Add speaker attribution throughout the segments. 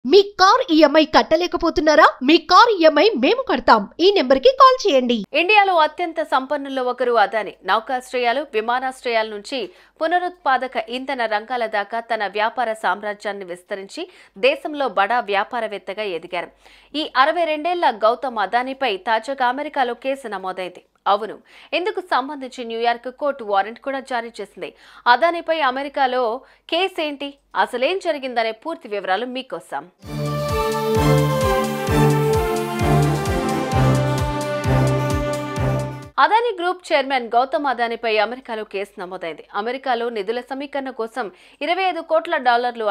Speaker 1: మీ car EMI కట్టలేకపోతున్నారా? మీ car EMI మేము కడతాం. ఈ నెంబర్కి కాల్ చేయండి.
Speaker 2: ఇండియాలో అత్యంత సంపన్నుల్లో ఒకరు అదాని. నౌకాశ్రయాలు, విమానాశ్రయాల నుంచి పునరుత్పాదక ఇంధన రంగాల దాకా తన వ్యాపార సామ్రాజ్యాన్ని విస్తరించి దేశంలో బడా వ్యాపారవేత్తగా ఎదిగారు. ఈ 62 గౌతమ్ అదానీపై తాజాగా అమెరికాలో కేసు నమోదైంది. అవును, ఇందుకు సంబంధించి న్యూయార్క్ కోర్టు వారెంట్ కూడా జారీ చేసింది. అదానీపై అమెరికాలో కేసేంటి, అసలేం జరిగిందనే పూర్తి వివరాలు మీకోసం. అదానీ గ్రూప్ చైర్మన్ గౌతమ్ అదానీపై అమెరికాలో కేసు నమోదైంది. అమెరికాలో నిధుల సమీకరణ కోసం $25 కోట్ల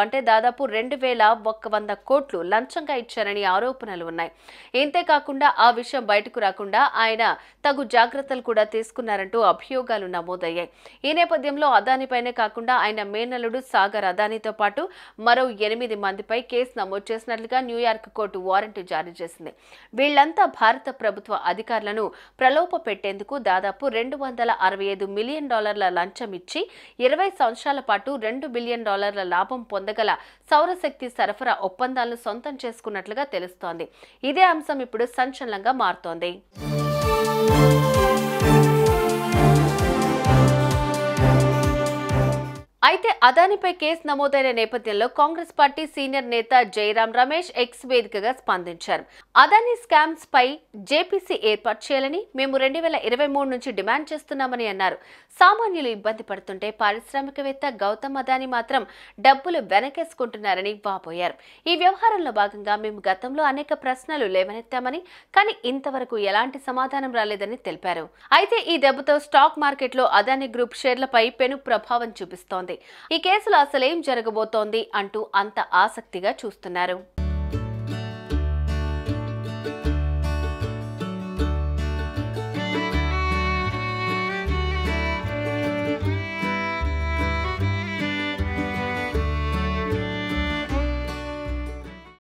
Speaker 2: అంటే దాదాపు 2100 కోట్లు లంచంగా ఇచ్చారని ఆరోపణలు ఉన్నాయి. ఇంతేకాకుండా ఆ విషయం బయటకు రాకుండా ఆయన తగు జాగ్రత్తలు కూడా తీసుకున్నారంటూ అభియోగాలు నమోదయ్యాయి. ఈ నేపథ్యంలో అదానీపైనే కాకుండా ఆయన మేనల్లుడు సాగర్ అదానీతో పాటు మరో 8 మందిపై కేసు నమోదు చేసినట్లుగా న్యూయార్క్ కోర్టు వారెంట్ జారీ చేసింది. వీళ్లంతా భారత ప్రభుత్వ అధికారులను ప్రలోభ పెట్టేందుకు దాదాపు $265 మిలియన్ లంచం ఇచ్చి 20 సంవత్సరాల పాటు $2 బిలియన్ లాభం పొందగల సౌరశక్తి సరఫరా ఒప్పందాలను సొంతం చేసుకున్నట్లుగా తెలుస్తోంది. ఇదే అంశం ఇప్పుడు సంచలనంగా మారుతోంది. అయితే అదానీపై కేసు నమోదైన నేపథ్యంలో కాంగ్రెస్ పార్టీ సీనియర్ నేత జైరాం రమేష్ ఎక్స్ వేదికగా స్పందించారు. అదానీ స్కామ్స్ పై జేపీసీ ఏర్పాటు చేయాలని మేము 2023 నుంచి డిమాండ్ చేస్తున్నామని అన్నారు. సామాన్యులు ఇబ్బంది పడుతుంటే పారిశ్రామికవేత్త గౌతమ్ అదానీ మాత్రం డబ్బులు వెనకేసుకుంటున్నారని వాపోయారు. ఈ వ్యవహారంలో భాగంగా మేము గతంలో అనేక ప్రశ్నలు లేవనెత్తామని, కానీ ఇంతవరకు ఎలాంటి సమాధానం రాలేదని తెలిపారు. అయితే ఈ దెబ్బతో స్టాక్ మార్కెట్లో అదానీ గ్రూప్ షేర్లపై పెను ప్రభావం చూపిస్తోంది. ఈ కేసులో అసలేం జరగబోతోంది అంటూ అంత ఆసక్తిగా చూస్తున్నారు.